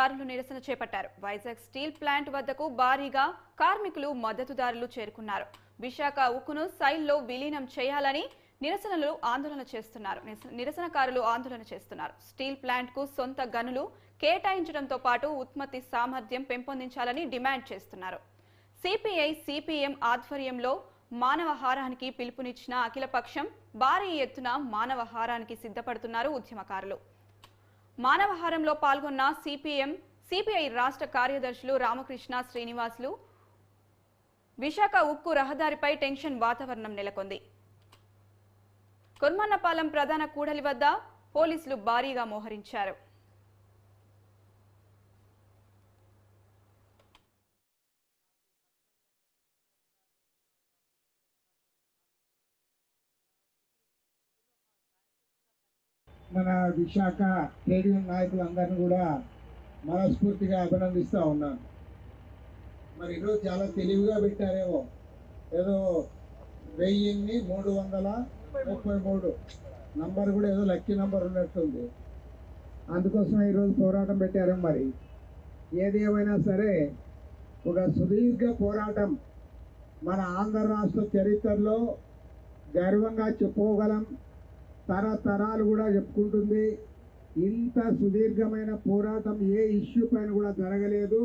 ఉద్యమకారులు నిరసన చేపట్టారు. వైజాగ్ స్టీల్ ప్లాంట్ వద్దకు భారీగా కార్మికులు మద్దతుదారులు చేరుకున్నారు. విశాఖ ఉక్కును సైల్లో విలీనం చేయాలని నిరసనకారులు ఆందోళన చేస్తున్నారు. స్టీల్ ప్లాంట్ కు సొంత గనులు కేటాయించడంతో పాటు ఉత్పత్తి సామర్థ్యం పెంపొందించాలని డిమాండ్ చేస్తున్నారు. సిపిఐ సిపిఎం ఆధ్వర్యంలో మానవహారానికి పిలుపునిచ్చిన అఖిలపక్షం భారీ ఎత్తున మానవహారానికి సిద్ధపడుతున్నారు ఉద్యమకారులు. మానవహారంలో పాల్గొన్న సిపిఐ రాష్ట్ర కార్యదర్శులు రామకృష్ణ శ్రీనివాసులు విశాఖ ఉక్కు రహదారిపై టెన్షన్ వాతావరణం నెలకొంది. కొర్మన్నపాలెం ప్రధాన కూడలి వద్ద పోలీసులు భారీగా మోహరించారు. మన విశాఖ ట్రేడ్ యూనియన్ నాయకులందరినీ కూడా మనస్ఫూర్తిగా అభినందిస్తూ ఉన్నాను. మరి ఈరోజు చాలా తెలివిగా పెట్టారేమో, ఏదో 1333 నంబర్ కూడా ఏదో లక్కీ నంబర్ ఉన్నట్టుంది. అందుకోసం ఈరోజు పోరాటం పెట్టారు. మరి ఏది ఏమైనా సరే ఒక సుదీర్ఘ పోరాటం మన ఆంధ్ర రాష్ట్ర చరిత్రలో గర్వంగా చెప్పుకోగలం. తరతరాలు కూడా చెప్పుకుంటుంది. ఇంత సుదీర్ఘమైన పోరాటం ఏ ఇష్యూ పైన కూడా జరగలేదు.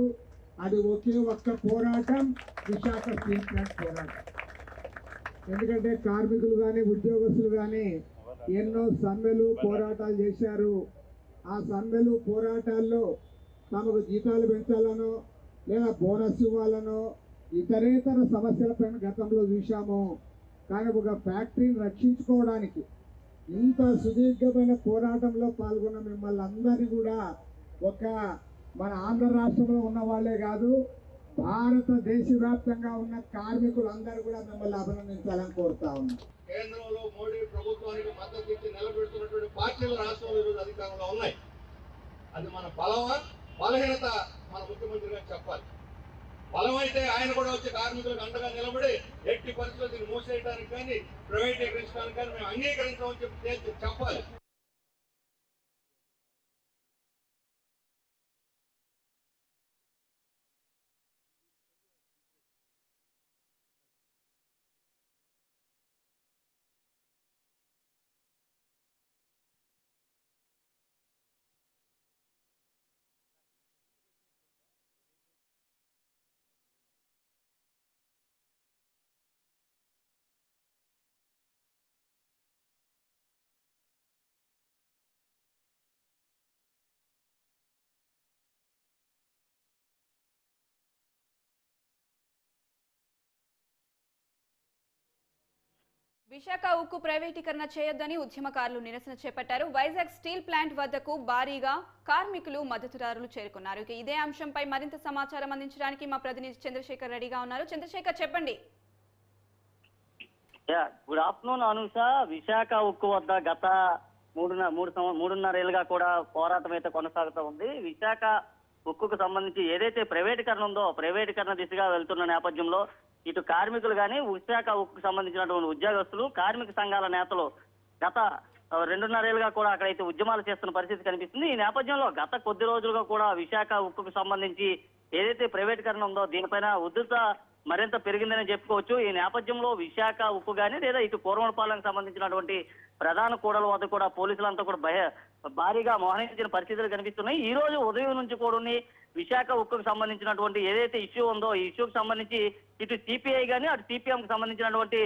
అది ఒకే ఒక్క పోరాటం, విశాఖ స్టీల్ ప్లాంట్ పోరాటం. ఎందుకంటే కార్మికులు కానీ ఉద్యోగస్తులు కానీ ఎన్నో సమ్మెలు పోరాటాలు చేశారు. ఆ సమ్మెలు పోరాటాల్లో తమకు జీతాలు పెంచాలనో లేదా బోనస్ ఇవ్వాలనో ఇతరేతర సమస్యలపైన గతంలో చూశాము. కానీ ఒక ఫ్యాక్టరీని రక్షించుకోవడానికి ఇంత సుదీర్ఘమైన పోరాటంలో పాల్గొన్న మిమ్మల్ని అందరినీ కూడా ఒక మన ఆంధ్ర రాష్ట్రంలో ఉన్న వాళ్ళే కాదు, భారతదేశ వ్యాప్తంగా ఉన్న కార్మికులందరూ కూడా మిమ్మల్ని అభినందించాలని కోరుతా ఉన్నాం. కేంద్రంలో మోడీ ప్రభుత్వానికి మద్దతు ఇచ్చి నిలబెడుతున్నటువంటి పార్టీలు రాష్ట్రంలో ఈరోజు అధికారంలో ఉన్నాయి. అది మన బలమా బలహీనత మన ముఖ్యమంత్రి గారు చెప్పాలి. బలమైతే ఆయన కూడా వచ్చి కార్మికులకు అండగా నిలబడి ఎట్టి పరిస్థితులు మూసేయడానికి కానీ ప్రైవేటీకరించడానికి కానీ మేము అంగీకరించామని చెప్పి చెప్పాలి. విశాఖ ఉక్కు ప్రైవేటీకరణ చేయొద్దని ఉద్యమకారులు నిరసన చేపట్టారు. వైజాగ్ స్టీల్ ప్లాంట్ వద్దకు భారీగా కార్మికులు మద్దతుదారులు చేరుకున్నారు. ఇదే అంశంపై మరింత సమాచారం అందించడానికి మా ప్రతినిధి చంద్రశేఖర్ రెడీగా ఉన్నారు. చంద్రశేఖర్, చెప్పండి. Good afternoon Anusha. విశాఖ ఉక్కు వద్ద గత మూడున్నరేళ్లుగా కూడా పోరాటం అయితే కొనసాగుతూ ఉంది. విశాఖ ఉక్కుకు సంబంధించి ఏదైతే ప్రైవేటీకరణ ఉందో ప్రైవేటీకరణ దిశగా వెళ్తున్న నేపథ్యంలో ఇటు కార్మికులు కానీ విశాఖ ఉక్కుకు సంబంధించినటువంటి ఉద్యోగస్తులు కార్మిక సంఘాల నేతలు గత 2.5 ఏళ్లుగా కూడా అక్కడైతే ఉద్యమాలు చేస్తున్న పరిస్థితి కనిపిస్తుంది. ఈ నేపథ్యంలో గత కొద్ది రోజులుగా కూడా విశాఖ ఉక్కుకు సంబంధించి ఏదైతే ప్రైవేటీకరణ ఉందో దీనిపైన ఉధృత మరింత పెరిగిందని చెప్పుకోవచ్చు. ఈ నేపథ్యంలో విశాఖ ఉక్కు కానీ లేదా ఇటు కోరమనపాలెంకి సంబంధించినటువంటి ప్రధాన కూడల వద్ద కూడా పోలీసులంతా కూడా భారీగా మోహరించిన పరిస్థితులు కనిపిస్తున్నాయి. ఈ రోజు ఉదయం నుంచి కూడా విశాఖ ఉక్కుకు సంబంధించినటువంటి ఏదైతే ఇష్యూ ఉందో ఈ ఇష్యూకి సంబంధించి ఇటు సిపిఐ కానీ అటు సిపిఎం కు సంబంధించినటువంటి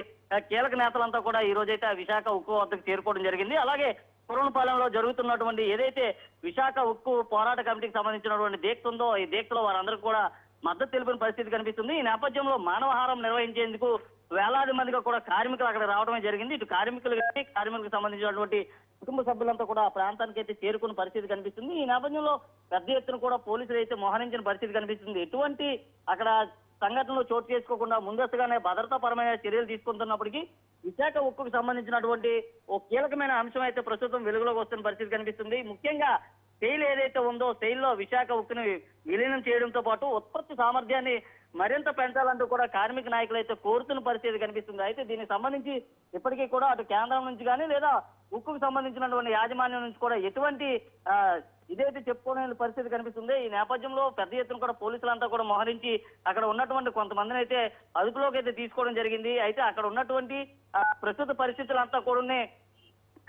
కీలక నేతలంతా కూడా ఈ రోజైతే విశాఖ ఉక్కు వద్దకు చేరుకోవడం జరిగింది. అలాగే కోరమనపాలెంలో జరుగుతున్నటువంటి ఏదైతే విశాఖ ఉక్కు పోరాట కమిటీకి సంబంధించినటువంటి దీక్ష ఉందో ఈ దీక్షలో వారందరికీ కూడా మద్దతు తెలిపిన పరిస్థితి కనిపిస్తుంది. ఈ నేపథ్యంలో మానవహారం నిర్వహించేందుకు వేలాది మందిగా కూడా కార్మికులు అక్కడ రావడమే జరిగింది. ఇటు కార్మికులు కానీ కార్మికులకు సంబంధించినటువంటి కుటుంబ సభ్యులంతా కూడా ఆ ప్రాంతానికి అయితే చేరుకున్న పరిస్థితి కనిపిస్తుంది. ఈ నేపథ్యంలో పెద్ద ఎత్తున కూడా పోలీసులు అయితే మోహరించిన పరిస్థితి కనిపిస్తుంది. ఎటువంటి అక్కడ సంఘటనలు చోటు చేసుకోకుండా ముందస్తుగానే భద్రతాపరమైన చర్యలు తీసుకుంటున్నప్పటికీ విశాఖ ఉక్కుకు సంబంధించినటువంటి ఓ కీలకమైన అంశం అయితే ప్రస్తుతం వెలుగులోకి వస్తున్న పరిస్థితి కనిపిస్తుంది. ముఖ్యంగా సెయిల్ ఏదైతే ఉందో సెయిల్లో విశాఖ ఉక్కుని విలీనం చేయడంతో పాటు ఉత్పత్తి సామర్థ్యాన్ని మరింత పెంచాలంటూ కూడా కార్మిక నాయకులు అయితే కోరుతున్న పరిస్థితి కనిపిస్తుంది. అయితే దీనికి సంబంధించి ఇప్పటికీ కూడా అటు కేంద్రం నుంచి కానీ లేదా ఉక్కుకు సంబంధించినటువంటి యాజమాన్యం నుంచి కూడా ఎటువంటి ఇదైతే చెప్పుకోలేని పరిస్థితి కనిపిస్తుంది. ఈ నేపథ్యంలో పెద్ద ఎత్తున కూడా పోలీసులంతా కూడా మోహరించి అక్కడ ఉన్నటువంటి కొంతమందిని అయితే అదుపులోకి అయితే తీసుకోవడం జరిగింది. అయితే అక్కడ ఉన్నటువంటి ప్రస్తుత పరిస్థితులంతా కూడా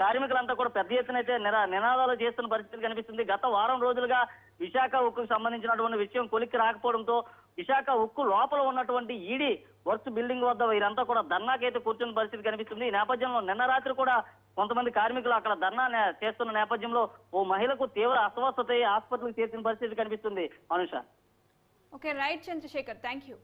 కార్మికులంతా కూడా పెద్ద ఎత్తున అయితే నినాదాలు చేస్తున్న పరిస్థితి కనిపిస్తుంది. గత వారం రోజులుగా విశాఖ ఉక్కుకు సంబంధించినటువంటి విషయం కొలిక్కి రాకపోవడంతో విశాఖ ఉక్కు లోపల ఉన్నటువంటి ఈడీ వర్క్స్ బిల్డింగ్ వద్ద వీరంతా కూడా ధర్నాకైతే కూర్చున్న పరిస్థితి కనిపిస్తుంది. ఈ నేపథ్యంలో నిన్న రాత్రి కూడా కొంతమంది కార్మికులు అక్కడ ధర్నా చేస్తున్న నేపథ్యంలో ఓ మహిళకు తీవ్ర అస్వస్థత ఆసుపత్రికి చేర్చిన పరిస్థితి కనిపిస్తుంది. Anusha. Okay, right Chandrashekar, thank you.